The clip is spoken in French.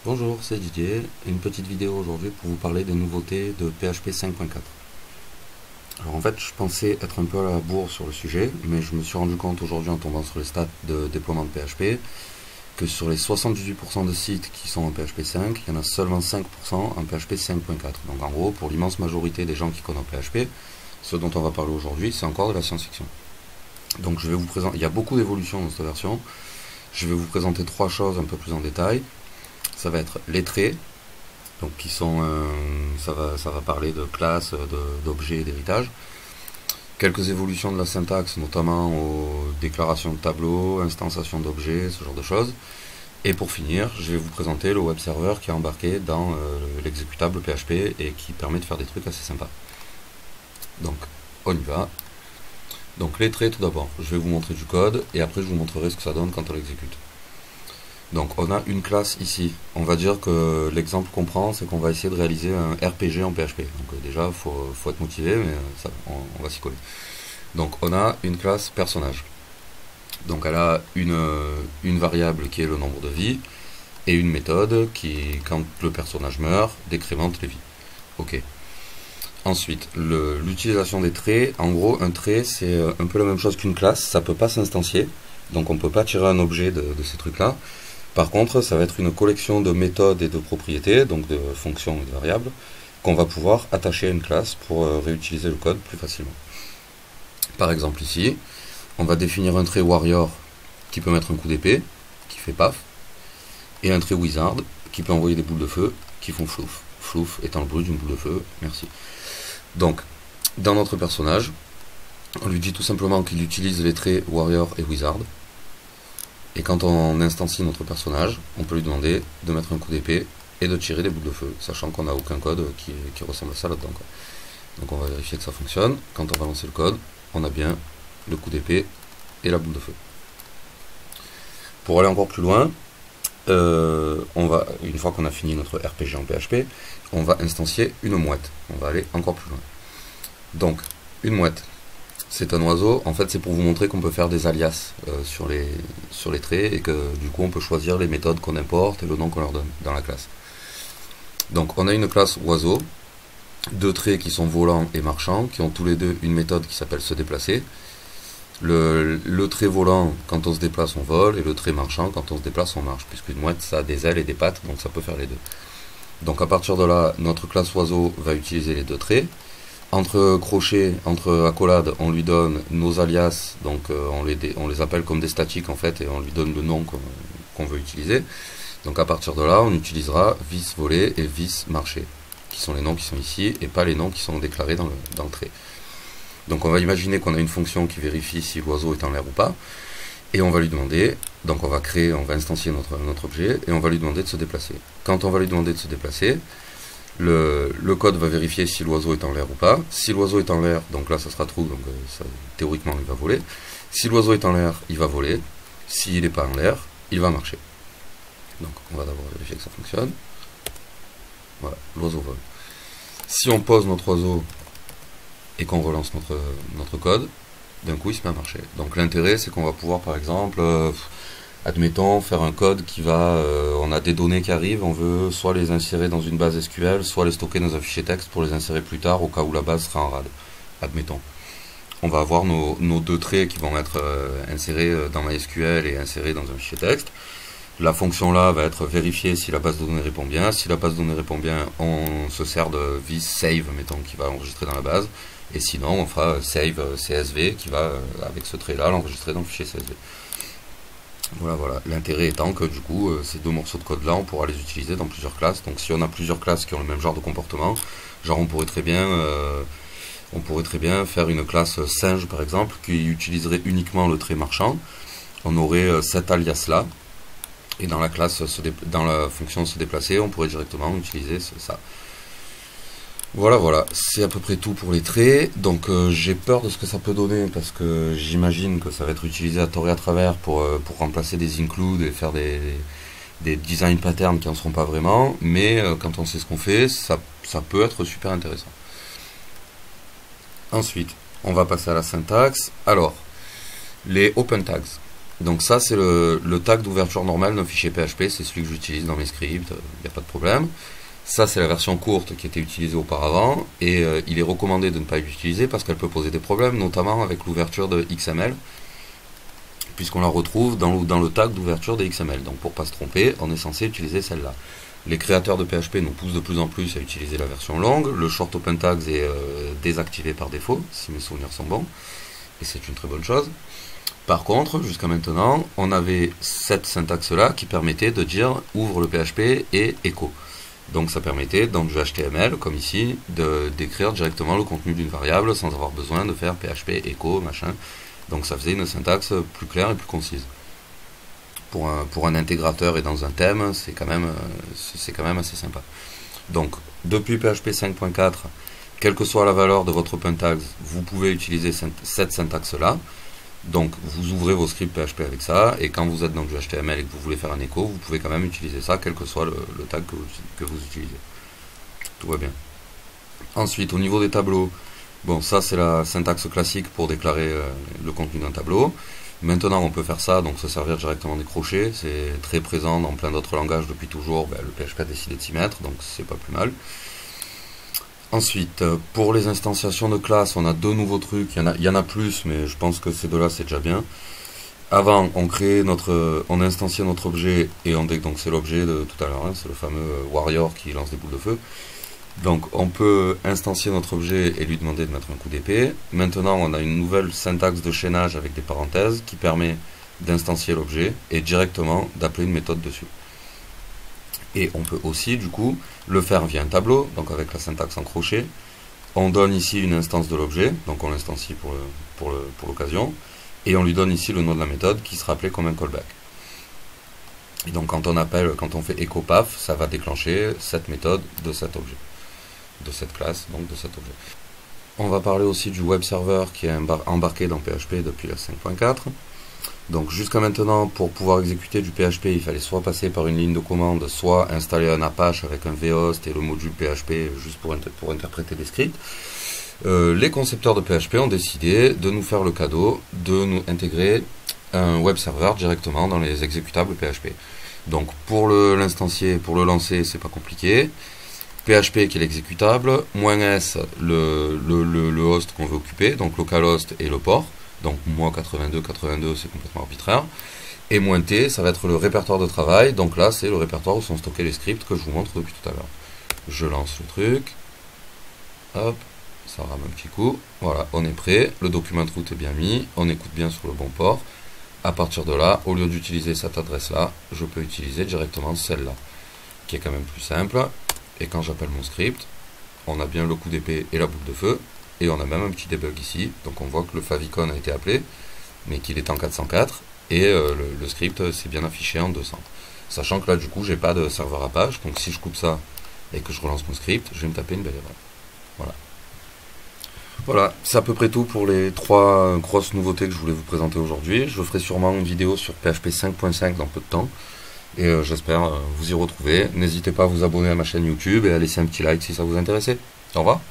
Bonjour, c'est Didier. Une petite vidéo aujourd'hui pour vous parler des nouveautés de PHP 5.4. Alors en fait, je pensais être un peu à la bourre sur le sujet, mais je me suis rendu compte aujourd'hui en tombant sur les stats de déploiement de PHP que sur les 78% de sites qui sont en PHP 5, il y en a seulement 5% en PHP 5.4. Donc en gros, pour l'immense majorité des gens qui codent en PHP, ce dont on va parler aujourd'hui, c'est encore de la science-fiction. Donc je vais vous présenter, il y a beaucoup d'évolutions dans cette version. Je vais vous présenter trois choses un peu plus en détail. Ça va être les traits, donc qui sont, ça va parler de classes, d'objets et d'héritage. Quelques évolutions de la syntaxe, notamment aux déclarations de tableaux, instanciation d'objets, ce genre de choses. Et pour finir, je vais vous présenter le web server qui est embarqué dans l'exécutable PHP et qui permet de faire des trucs assez sympas. Donc, on y va. Donc les traits tout d'abord, je vais vous montrer du code et après je vous montrerai ce que ça donne quand on l'exécute. Donc on a une classe ici. On va dire que l'exemple qu'on prend, c'est qu'on va essayer de réaliser un RPG en PHP. Donc déjà, faut être motivé, mais ça, on va s'y coller. Donc on a une classe personnage. Donc elle a une variable qui est le nombre de vies et une méthode qui, quand le personnage meurt, décrémente les vies. Ok. Ensuite, l'utilisation des traits. En gros, un trait, c'est un peu la même chose qu'une classe. Ça peut pas s'instancier. Donc on peut pas tirer un objet de ces trucs-là. Par contre, ça va être une collection de méthodes et de propriétés, donc de fonctions et de variables, qu'on va pouvoir attacher à une classe pour réutiliser le code plus facilement. Par exemple ici, on va définir un trait warrior qui peut mettre un coup d'épée, qui fait paf, et un trait wizard qui peut envoyer des boules de feu qui font flouf. Flouf étant le bruit d'une boule de feu, merci. Donc, dans notre personnage, on lui dit tout simplement qu'il utilise les traits warrior et wizard. Et quand on instancie notre personnage, on peut lui demander de mettre un coup d'épée et de tirer des boules de feu, sachant qu'on n'a aucun code qui ressemble à ça là-dedans. Donc on va vérifier que ça fonctionne. Quand on va lancer le code, on a bien le coup d'épée et la boule de feu. Pour aller encore plus loin, une fois qu'on a fini notre RPG en PHP, on va instancier une mouette. On va aller encore plus loin. Donc, une mouette. C'est un oiseau, en fait c'est pour vous montrer qu'on peut faire des alias sur les traits et que du coup on peut choisir les méthodes qu'on importe et le nom qu'on leur donne dans la classe. Donc on a une classe oiseau, deux traits qui sont volant et marchand, qui ont tous les deux une méthode qui s'appelle se déplacer. Le trait volant, quand on se déplace on vole, et le trait marchand, quand on se déplace on marche, puisqu'une mouette ça a des ailes et des pattes, donc ça peut faire les deux. Donc à partir de là, notre classe oiseau va utiliser les deux traits. Entre crochets, entre accolades, on lui donne nos alias, donc on les appelle comme des statiques en fait, et on lui donne le nom qu'on veut utiliser. Donc à partir de là, on utilisera vis voler et vis marcher, qui sont les noms qui sont ici, et pas les noms qui sont déclarés dans le trait. Donc on va imaginer qu'on a une fonction qui vérifie si l'oiseau est en l'air ou pas, et on va lui demander, donc on va instancier notre objet, et on va lui demander de se déplacer. Quand on va lui demander de se déplacer, le code va vérifier si l'oiseau est en l'air ou pas. Si l'oiseau est en l'air, donc là ça sera true, donc théoriquement il va voler. Si l'oiseau est en l'air, il va voler. S'il n'est pas en l'air, il va marcher. Donc on va d'abord vérifier que ça fonctionne. Voilà, l'oiseau vole. Si on pose notre oiseau et qu'on relance notre code, d'un coup il se met à marcher. Donc l'intérêt c'est qu'on va pouvoir par exemple... admettons, faire un code qui va, on a des données qui arrivent, on veut soit les insérer dans une base SQL, soit les stocker dans un fichier texte pour les insérer plus tard au cas où la base sera en RAD. Admettons. On va avoir nos deux traits qui vont être insérés dans MySQL et insérés dans un fichier texte. La fonction là va être vérifiée si la base de données répond bien. Si la base de données répond bien, on se sert de vis save, mettons, qui va enregistrer dans la base. Et sinon, on fera save CSV qui va, avec ce trait là, l'enregistrer dans le fichier CSV. Voilà. L'intérêt étant que du coup, ces deux morceaux de code là, on pourra les utiliser dans plusieurs classes. Donc si on a plusieurs classes qui ont le même genre de comportement, genre on pourrait très bien faire une classe singe par exemple, qui utiliserait uniquement le trait marchand. On aurait cet alias là, et dans la fonction se déplacer, on pourrait directement utiliser ça. Voilà, c'est à peu près tout pour les traits. Donc j'ai peur de ce que ça peut donner parce que j'imagine que ça va être utilisé à tort et à travers pour remplacer des includes et faire des design patterns qui n'en seront pas vraiment. Mais quand on sait ce qu'on fait, ça peut être super intéressant. Ensuite, on va passer à la syntaxe. Alors, les open tags. Donc ça c'est le tag d'ouverture normale d'un fichier PHP, c'est celui que j'utilise dans mes scripts, il n'y a pas de problème. Ça c'est la version courte qui était utilisée auparavant, et il est recommandé de ne pas l'utiliser parce qu'elle peut poser des problèmes, notamment avec l'ouverture de XML, puisqu'on la retrouve dans le tag d'ouverture des XML. Donc pour ne pas se tromper, on est censé utiliser celle-là. Les créateurs de PHP nous poussent de plus en plus à utiliser la version longue. Le short open tags est désactivé par défaut, si mes souvenirs sont bons, et c'est une très bonne chose. Par contre, jusqu'à maintenant, on avait cette syntaxe-là qui permettait de dire ouvre le PHP et echo. Donc ça permettait, dans du HTML, comme ici, d'écrire directement le contenu d'une variable sans avoir besoin de faire PHP, echo, machin. Donc ça faisait une syntaxe plus claire et plus concise. Pour un intégrateur et dans un thème, c'est quand même assez sympa. Donc, depuis PHP 5.4, quelle que soit la valeur de votre open tags, vous pouvez utiliser cette syntaxe-là. Donc, vous ouvrez vos scripts PHP avec ça, et quand vous êtes dans du HTML et que vous voulez faire un echo, vous pouvez quand même utiliser ça, quel que soit le tag que vous utilisez. Tout va bien. Ensuite, au niveau des tableaux, bon, ça c'est la syntaxe classique pour déclarer le contenu d'un tableau. Maintenant, on peut faire ça, donc se servir directement des crochets. C'est très présent dans plein d'autres langages depuis toujours. Ben, le PHP a décidé de s'y mettre, donc c'est pas plus mal. Ensuite, pour les instanciations de classes, on a deux nouveaux trucs. Il y en a plus, mais je pense que ces deux-là, c'est déjà bien. Avant, on instanciait notre objet, et donc c'est l'objet de tout à l'heure, hein, c'est le fameux warrior qui lance des boules de feu. Donc on peut instancier notre objet et lui demander de mettre un coup d'épée. Maintenant on a une nouvelle syntaxe de chaînage avec des parenthèses qui permet d'instancier l'objet et directement d'appeler une méthode dessus. Et on peut aussi du coup le faire via un tableau, donc avec la syntaxe en crochet. On donne ici une instance de l'objet, donc on l'instancie pour l'occasion, et on lui donne ici le nom de la méthode qui sera appelé comme un callback. Et donc quand on fait echo path, ça va déclencher cette méthode de cet objet, de cette classe, donc de cet objet. On va parler aussi du web server qui est embarqué dans PHP depuis la 5.4. Donc jusqu'à maintenant, pour pouvoir exécuter du PHP, il fallait soit passer par une ligne de commande, soit installer un Apache avec un vhost et le module PHP juste pour interpréter des scripts. Les concepteurs de PHP ont décidé de nous faire le cadeau de nous intégrer un web server directement dans les exécutables PHP. Donc pour l'instancier, pour le lancer, c'est pas compliqué. PHP qui est l'exécutable, -s le host qu'on veut occuper, donc localhost et le port. Donc moi 82 c'est complètement arbitraire. Et -t ça va être le répertoire de travail, donc là c'est le répertoire où sont stockés les scripts que je vous montre depuis tout à l'heure. Je lance le truc, hop, ça rame un petit coup, voilà, on est prêt, le document de route est bien mis, on écoute bien sur le bon port. À partir de là, au lieu d'utiliser cette adresse là, je peux utiliser directement celle-là, qui est quand même plus simple. Et quand j'appelle mon script, on a bien le coup d'épée et la boule de feu, et on a même un petit debug ici, donc on voit que le favicon a été appelé, mais qu'il est en 404, et le script s'est bien affiché en 200. Sachant que là du coup j'ai pas de serveur Apache, donc si je coupe ça et que je relance mon script, je vais me taper une belle erreur. Voilà. Voilà, c'est à peu près tout pour les 3 grosses nouveautés que je voulais vous présenter aujourd'hui. Je ferai sûrement une vidéo sur PHP 5.5 dans peu de temps. Et j'espère vous y retrouver. N'hésitez pas à vous abonner à ma chaîne YouTube et à laisser un petit like si ça vous intéressait. Au revoir.